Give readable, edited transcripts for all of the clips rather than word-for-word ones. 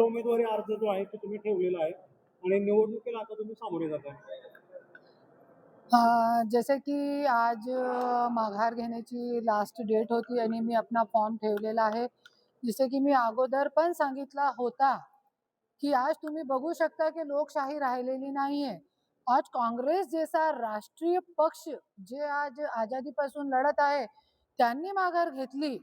तुमचा उमेदवारी अर्ज जो आहे तो तुम्ही ठेवलेला आहे आणि निवडणुकीला आता तुम्ही सामोरे जाताय. जैसे की आज माघार घेण्याची लास्ट डेट होती आणि मी आपला फॉर्म ठेवलेला आहे. जसे की मी अगोदर पण सांगितला होता की आज तुम्ही बघू शकता की लोकशाही राहिलेली नाहीये. आज काँग्रेस जैसा राष्ट्रीय पक्ष जे आज आझादीपासून लढत आहे त्यांनी माघार घेतली.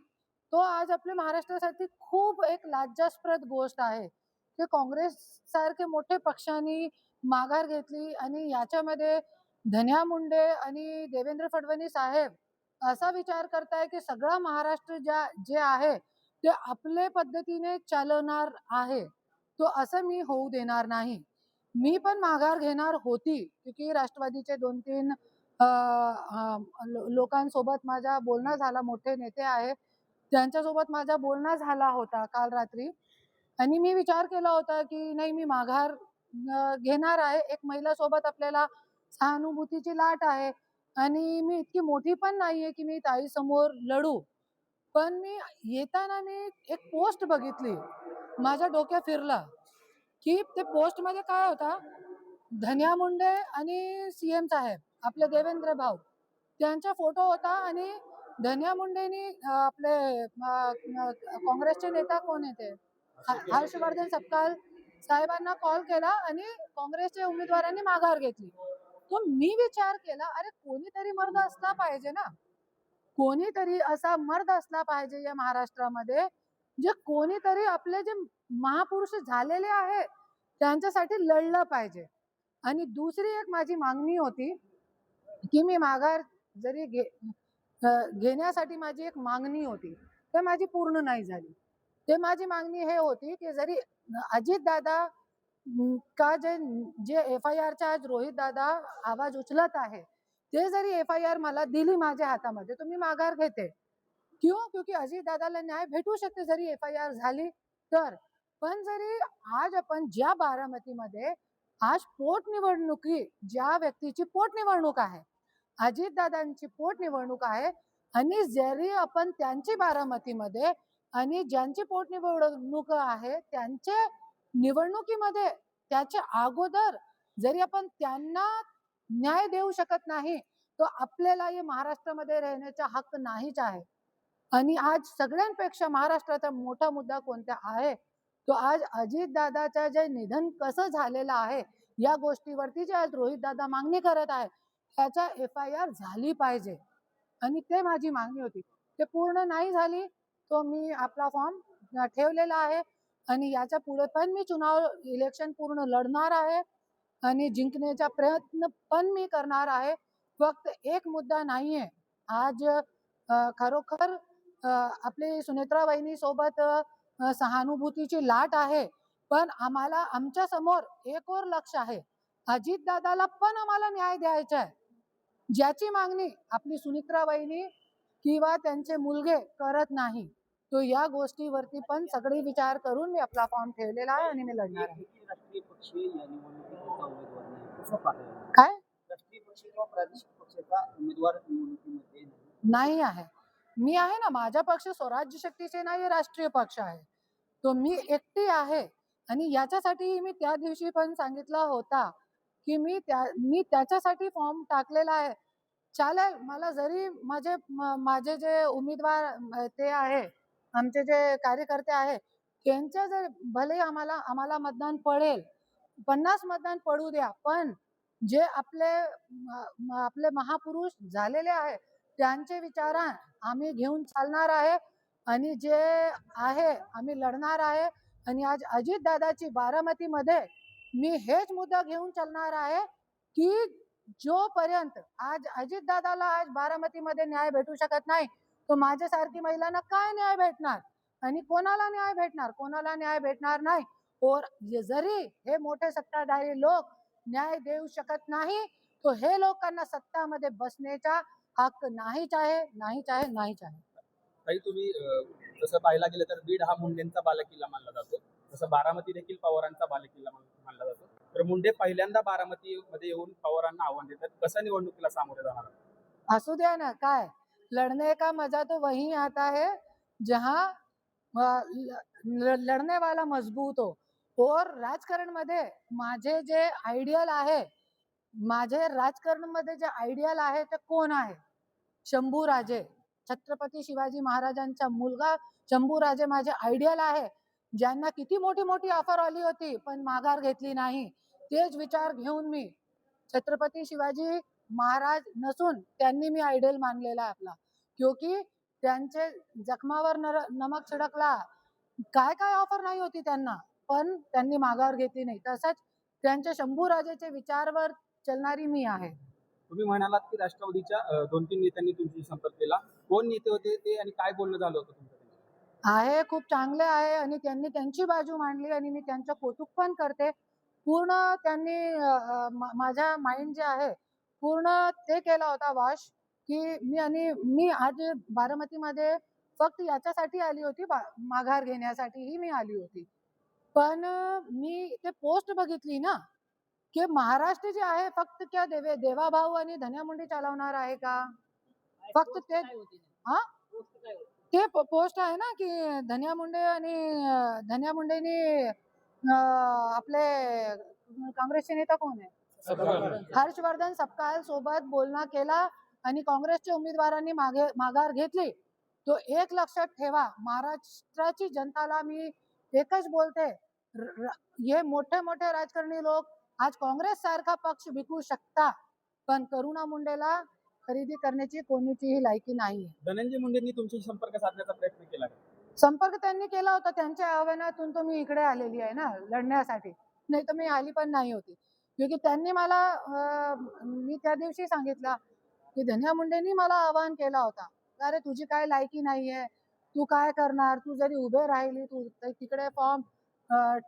तो आज आपल्या महाराष्ट्रासाठी खूप एक लाज्यास्पद गोष्ट आहे की काँग्रेस सारखे मोठे पक्षांनी माघार घेतली आणि याच्यामध्ये धन्या मुंडे आणि देवेंद्र फडणवीस साहेब असा विचार करताय की सगळा महाराष्ट्र जे आहे ते आपल्या पद्धतीने चालवणार आहे. तो असं मी होऊ देणार नाही. मी पण माघार घेणार होती क्योंकि राष्ट्रवादीचे 2-3 लोकांसोबत माझा बोलणं झाला, मोठे नेते आहे त्यांच्यासोबत माझा बोलणं झाला होता काल रात्री आणि मी विचार केला होता की नाही मी माघार घेणार आहे. एक महिलासोबत आपल्याला सहानुभूतीची लाट आहे आणि मी इतकी मोठी पण नाहीये की मी ताईसमोर लढू. पण मी येताना मी एक पोस्ट बघितली. माझ्या डोक्यात फिरलं की ते पोस्टमध्ये काय होता, धन्या मुंडे आणि सीएम साहेब आपले देवेंद्र भाऊ त्यांचा फोटो होता आणि धन्या मुंडेनी आपले काँग्रेसचे नेता कोण आहे ते हर्षवर्धन सपकाळ साहेबांना कॉल केला आणि काँग्रेसच्या उमेदवारांनी माघार घेतली. तो मी विचार केला अरे कोणीतरी मर्द असला पाहिजे ना, कोणीतरी असा मर्द असला पाहिजे या महाराष्ट्रामध्ये जे कोणीतरी आपले जे महापुरुष झालेले आहे त्यांच्यासाठी लढलं पाहिजे. आणि दुसरी एक माझी मागणी होती की मी माघार जरी घेण्यासाठी माझी एक मागणी होती ते माझी पूर्ण नाही झाली. ते माझी मागणी हे होती की जरी अजित दादा का जे FIRच्या आज रोहित दादा आवाज उचलत आहे ते जरी FIR मला दिली माझ्या हातामध्ये तर मी माघार घेते. क्यों? क्योंकि अजित दादाला न्याय भेटू शकते जरी FIR झाली तर. पण जरी आज आपण ज्या बारामतीमध्ये आज पोटनिवडणुकी ज्या व्यक्तीची पोटनिवडणूक आहे, अजितदादांची पोटनिवडणूक आहे आणि जरी आपण त्यांची बारामतीमध्ये आणि ज्यांची पोटनिवडणूक आहे त्यांचे निवडणुकीमध्ये त्याच्या अगोदर जरी आपण त्यांना न्याय देऊ शकत नाही तो आपल्याला या महाराष्ट्रामध्ये राहण्याचा हक्क नाहीच आहे. आणि आज सगळ्यांपेक्षा महाराष्ट्राचा मोठा मुद्दा कोणता आहे तो आज अजितदादाचं जे निधन कसं झालेलं आहे या गोष्टीवरती जे आज रोहित दादा मागणी करत आहे त्याचा FIR झाली पाहिजे आणि ते माझी मागणी होती. ते पूर्ण नाही झाली तो मी आपला फॉर्म ठेवलेला आहे आणि याच्या पुढे पण मी इलेक्शन पूर्ण लढणार आहे आणि जिंकण्याचा प्रयत्न पण मी करणार आहे. फक्त एक मुद्दा नाहीये आज खरोखर आपली सुनेत्रा वहिनी सोबत सहानुभूतीची लाट आहे पण आम्हाला आमच्या समोर एक और लक्ष आहे. अजित दादाला पण आम्हाला न्याय द्यायचा आहे ज्याची मागणी आपली सुनेत्रा वहिनी किंवा त्यांचे मुलगे करत नाही. तो या गोष्टीवरती पण सगळे विचार करून मी आपला फॉर्म ठेवलेला आहे आणि मी लढणार आहे. राष्ट्रीय पक्ष या निवडणुकीचा उमेदवार नाही कसं पाहताय? काय राष्ट्रीय पक्ष किंवा प्रादेशिक पक्षाचा उमेदवार निवडणुकीमध्ये नाही आहे. मी आहे ना, माझा पक्ष स्वराज्य शक्ती सेना हे राष्ट्रीय पक्ष आहे. तो मी एकटी आहे आणि याच्यासाठी मी त्या दिवशी पण सांगितला होता की मी त्याच्यासाठी फॉर्म टाकलेला आहे. चालेल मला जरी माझे जे उमेदवार ते आहे आमचे जे कार्यकर्ते आहे त्यांच्या जर भले आम्हाला मतदान पडेल 50 मतदान पडू द्या पण जे आपले महापुरुष झालेले आहे त्यांचे विचार आम्ही घेऊन चालणार आहे आणि जे आहे आम्ही लढणार आहे. आणि आज अजित दादाची बारामतीमध्ये मी हेच मुद्दा घेऊन चालणार आहे की जोपर्यंत आज अजित दादाला आज बारामतीमध्ये न्याय भेटू शकत नाही तो माझ्यासारखी महिलांना काय न्याय भेटणार आणि कोणाला न्याय भेटणार नाही. और जरी हे मोठे सत्ताधारी लोक न्याय देऊ शकत नाही तो हे लोकांना सत्तामध्ये बसण्याचा हक्क नाहीच आहे. काही तुम्ही जसं पाहायला गेलं तर बीड हा मुंडेंचा बालेकिल्ला मानला जातो तसं बारामती देखील पवारांचा बालेकिल्ला मानला जातो. तर मुंडे पहिल्यांदा बारामतीमध्ये येऊन पवारांना आव्हान देतात. कसं निवडणुकीला सामोरे जाणार? असू द्या ना, काय लढने का मजा तो वही आता है जहाँ लड़ने वाला मजबूत हो. और राजकारणमध्ये माझे जे आयडियल आहे, माझे राजकारणमध्ये जे आयडियल आहे ते कोण आहे? शंभूराजे, छत्रपती शिवाजी महाराजांचा मुलगा शंभूराजे माझे आयडियल आहे, ज्यांना किती मोठी मोठी ऑफर आली होती पण माघार घेतली नाही. तेच विचार घेऊन मी छत्रपती शिवाजी महाराज नसून त्यांनी मी आयडियल मानलेला आहे आपला, क्योंकि त्यांचे जखमावर नमक छिडकला. काय काय ऑफर नाही होती त्यांना, पण त्यांनी माघार घेतली नाही. तसंच त्यांच्या शंभूराजेच्या विचारवर चलणारी मी आहे. तुम्ही म्हणालात की राष्ट्रवादीच्या 2-3 नेत्यांनी तुमच्याशी संपर्क केला. कोण नेते होते ते आणि काय बोलणं झालं होतं तुमचं त्यांच्याशी? आहे, खूप चांगले आहे आणि त्यांनी त्यांची बाजू मांडली आणि मी त्यांचं कौतुक पण करते. पूर्ण त्यांनी माझा माइंड जे आहे पूर्ण ते केला होता वॉश, की मी आज बारामतीमध्ये फक्त याच्यासाठी आली होती, माघार घेण्यासाठीही मी आली होती. पण मी ते पोस्ट बघितली ना, की महाराष्ट्र जे आहे फक्त क्या देवाभाऊ आणि धन्या मुंडे चालवणार आहे का? फक्त ते हा ते पोस्ट आहे ना, की धन्या मुंडे आणि धन्या मुंडेनी आपले काँग्रेसचे नेता कोण आहे? हर्षवर्धन सपकाळ सोबत बोलणं केला आणि काँग्रेसच्या उमेदवारांनी माघार घेतली. तो एक लक्षात ठेवा, महाराष्ट्राची जनताला मी एकच बोलते, हे मोठे मोठे राजकारणी लोक आज काँग्रेस सारखा पक्ष विकू शकता, पण करुणा मुंडेला खरेदी करण्याची कोणीचीही लायकी नाही. धनंजय मुंडेंनी तुमच्याशी संपर्क साधण्याचा प्रयत्न केला का? संपर्क त्यांनी केला होता, त्यांच्या आव्हानातून तो मी इकडे आलेली आहे ना लढण्यासाठी, नाही तर मी आली पण नाही होती. क्योंकि त्यांनी मला मी त्या दिवशी सांगितलं की धन्या मुंडेंनी मला आवाहन केला होता, अरे तुझी काय लायकी नाहीये, तू काय करणार, तू जरी उभे राहिली तू तिकडे फॉर्म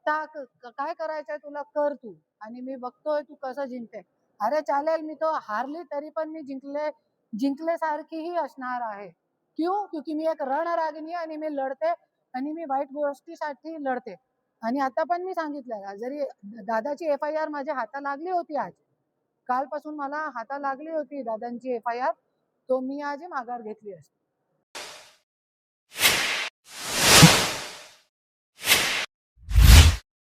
टाक, काय करायचंय तुला कर तू, आणि मी बघतोय तू कसं जिंकते. अरे चालेल, मी तो हारली तरी पण मी जिंकल्यासारखीही असणार आहे. क्यों? क्योंकि मी एक रणरागिणी आणि मी लढते आणि मी वाईट गोष्टीसाठी लढते. आणि आता पण मी सांगितलं, जरी दादाची FIR माझ्या हाता लागली होती, आज कालपासून मला हाता लागली होती दादांची FIR, तो मी आज माघार घेतली असते.